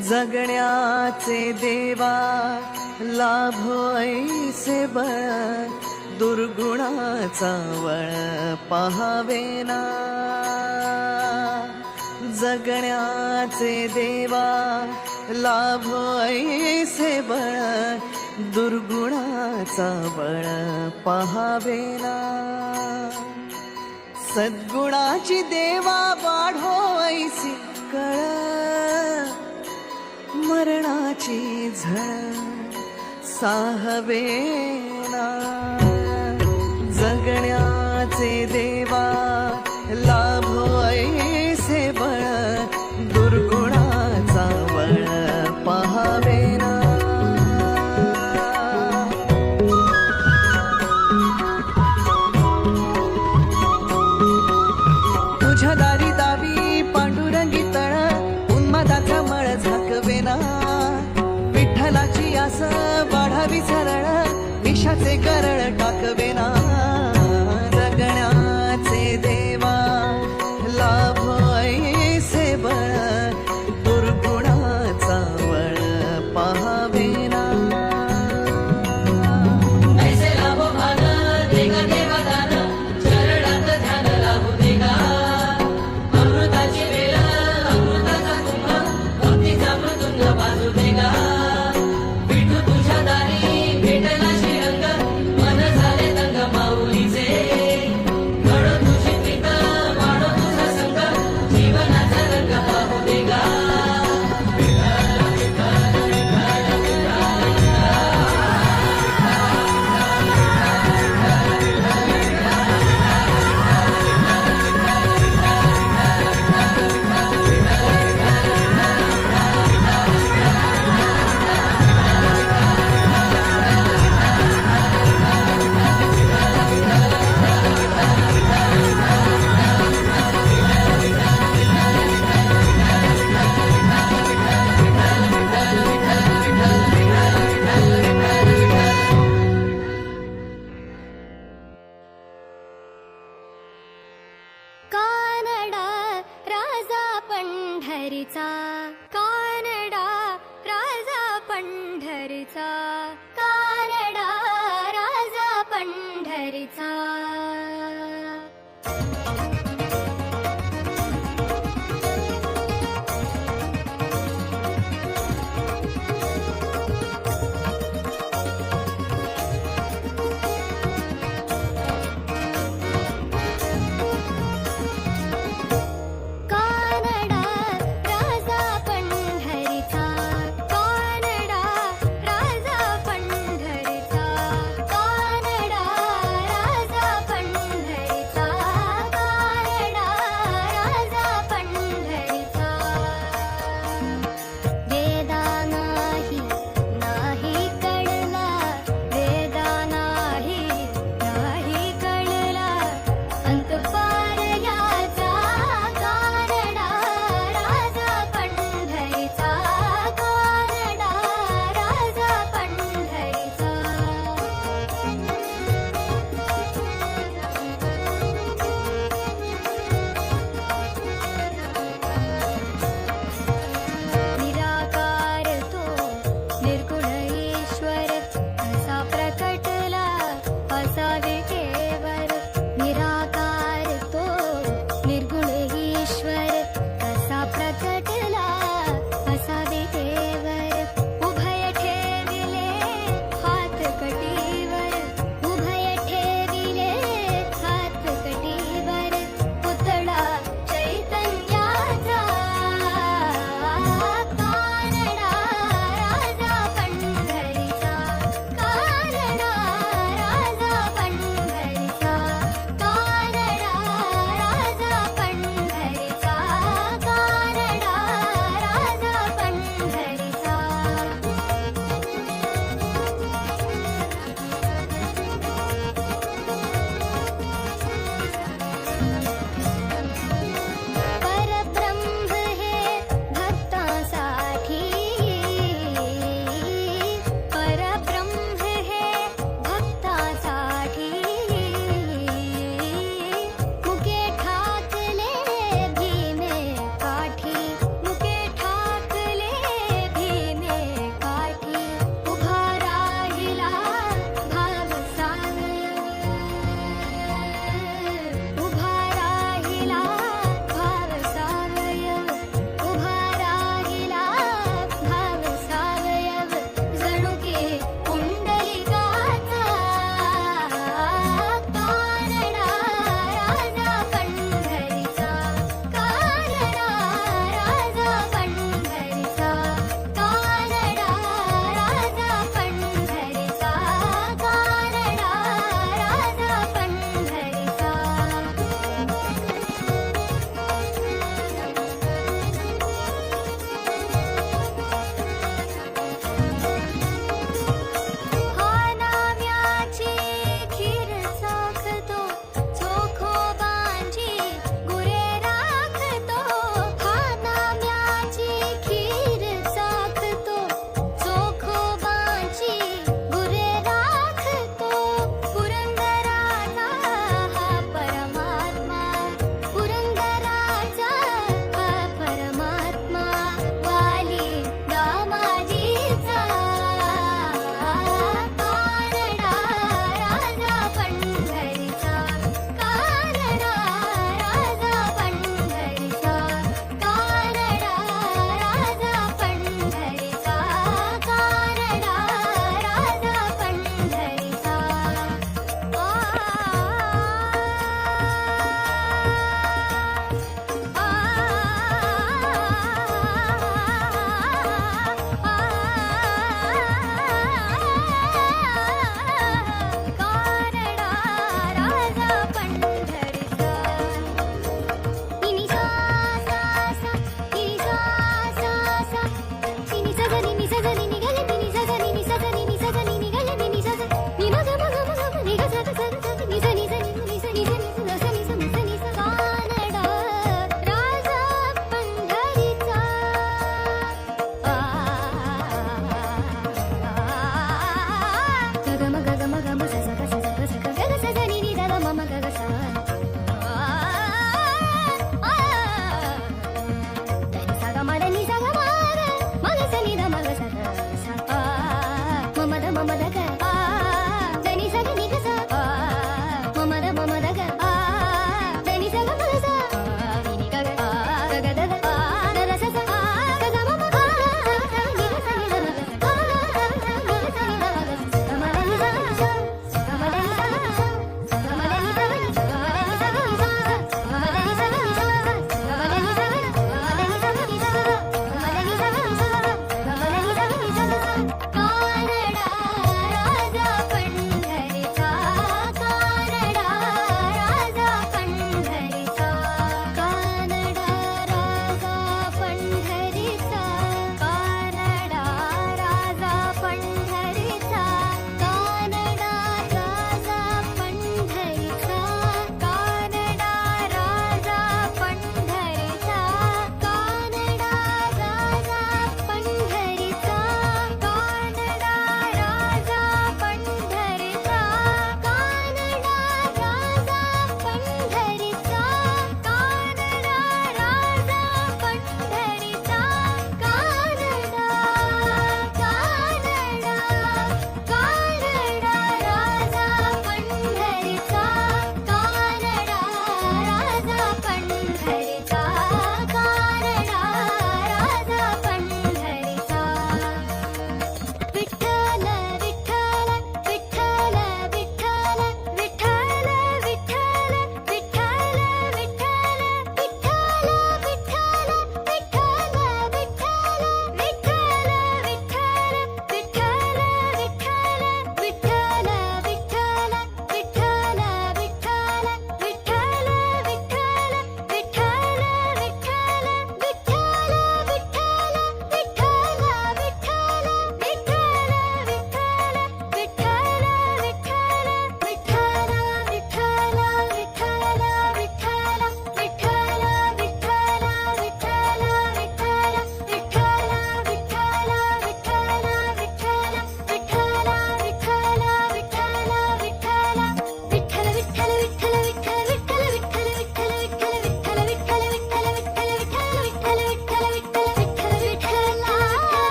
जगण्याचे देवा लाभो ऐसे बळ, दुर्गुणाचा वळ पहावेना. जगण्याचे देवा लाभो ऐसे बळ, दुर्गुणाचा बळ पहावेना. सद्गुणाची देवा वाढो ऐसी कळ, मरणाची झळ साहवेना. जगण्याचे देवा लाभो ऐसे बळ, दुर्गुणाचा बळ पहावेना. तुझ्या दारी दावी पांडुरंगी तळ, उन्मादाचा मळ झाकवेना. विठ्ठलाची आस वाढावी सरळ, विषाचे करळ टाकवेना. जगण्याचे देवा लाभो ऐसे बळ, दुर्गुणाचा वळ पहावेना. ऐसे लाभो भान देगा देवा दान, चरणात ध्यान लाभो देगा. अमृताची वेल अमृताचा कुंभ, भक्तीचा मृदुंग बाजू देगा. विठू तुझ्या दारी भेटला श्रीरंग, मन झाले दंग माऊलीचे. घडो तुझी प्रीत वाढो तुझा संग, जीवनाचा रंग पाहू देगा. कानडा राजा पंढरीचा, कानडा राजा पंढरीचा, कानडा राजा पंढरीचा. कानडा राजा पंढरीचा,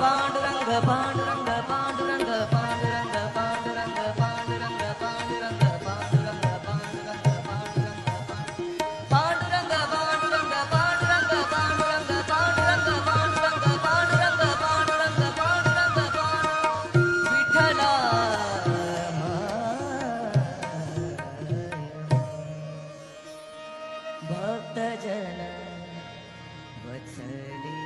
पांडुरंग पांडुरंग पांडुरंग पांडुरंग पांडुरंग पांडुरंग पांडुरंग पांडुरंग पांडुरंग पांडुरंग पांडुरंग पांडुरंग पांडुरंग पांडुरंग पांडुरंग पांडुरंग पांडुरंग पांडुरंग विठ्ठला भक्तजन वत्सली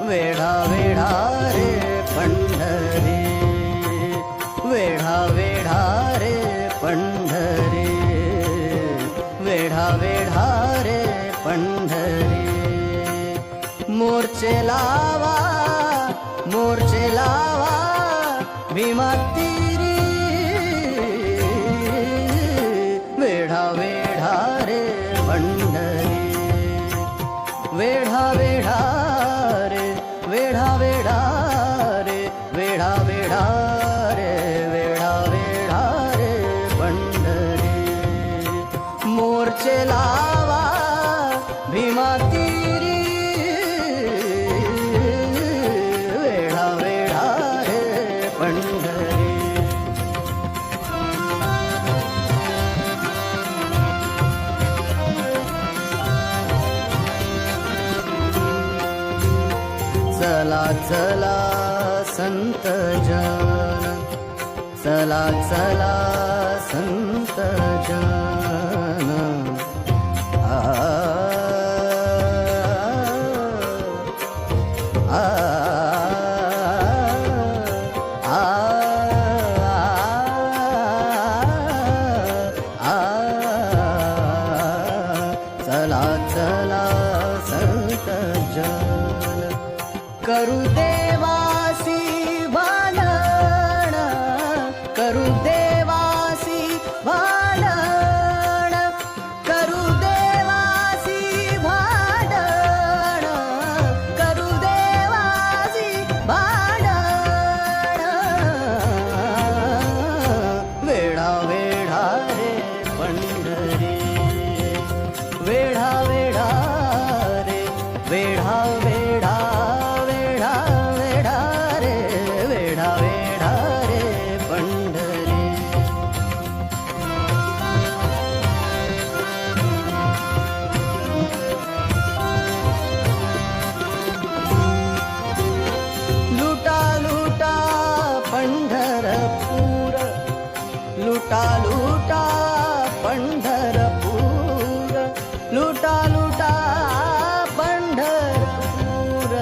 वेढा वेढा रे पंढरी वेढा वेढा रे पंढरी वेढा वेढा रे पंढरी मोर्चे लावा भीमा तीरी वेढा वेढा रे पंढरी वेढा वेढा रे वेढा वेढा रे वेढा वेढा रे वेढा वेढा रे पंढरी मोर्चे लावा भीमा तीरी वेढा वेढा रे पंढरी चला चला संत जन चला चला संत जन आ आ आ आ चला चला संत जन करू देवासी भांडण करू देवासी भांडण करू देवासी भांडण करू देवासी भांडण वेढा वेढा रे पंढरी वेढा वेढा रे वेढा वेढा वेढा वेढा रे वेढा वेढा रे पंढरी लुटा लुटा पंढरपूर लुटा लुटा पंढरपूर लुटा लुटा पंढरपूर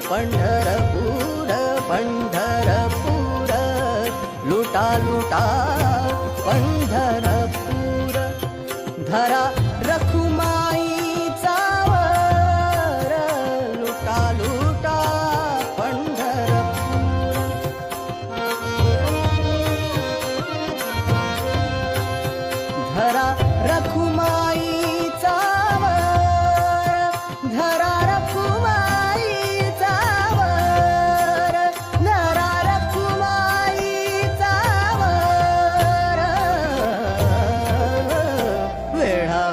पंढरपूर पंढरपूर लुटा लुटा पंढरपूर धरा रखुमाईचा वर लुटा लुटा पंढरपूर धरा रखुमाईचा वर धरा रखुमाईचा वर धरा रखुमाईचा वर वेढा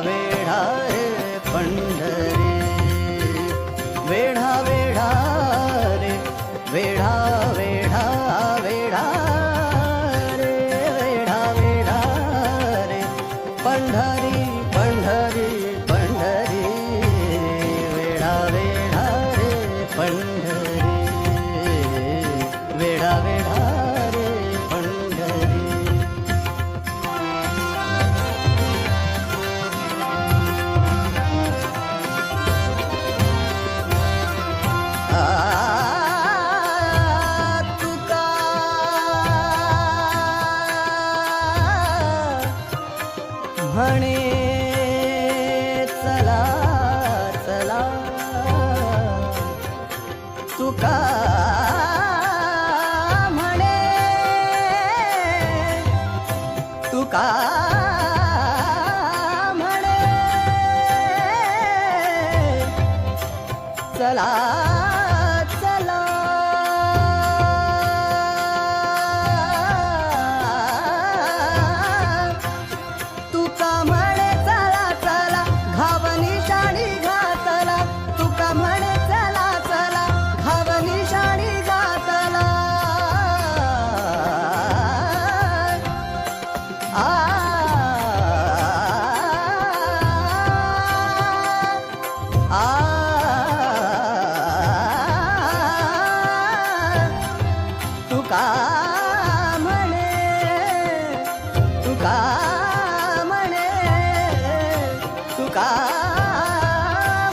म्हणे चला चला तुका म्हणे तुका म्हणे चला चला तुका म्हणे चला चला घावनी शाणी घातला तुका म्हणे चला चला घावनी शाणी घातला तुका म्हणे तुका म्हणे तुका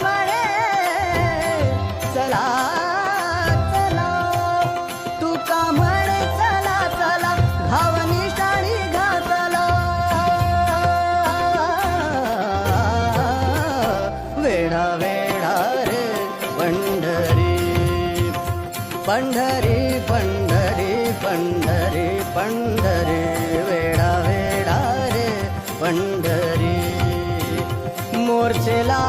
म्हणे चला चला तुका म्हणे चला चला घावनी शाणी घातला वेडा वेडा रे पंढरी पंढरी पंढरी पंढरी पंढरी वेडा वेडा रे पंढरी मोर्चेला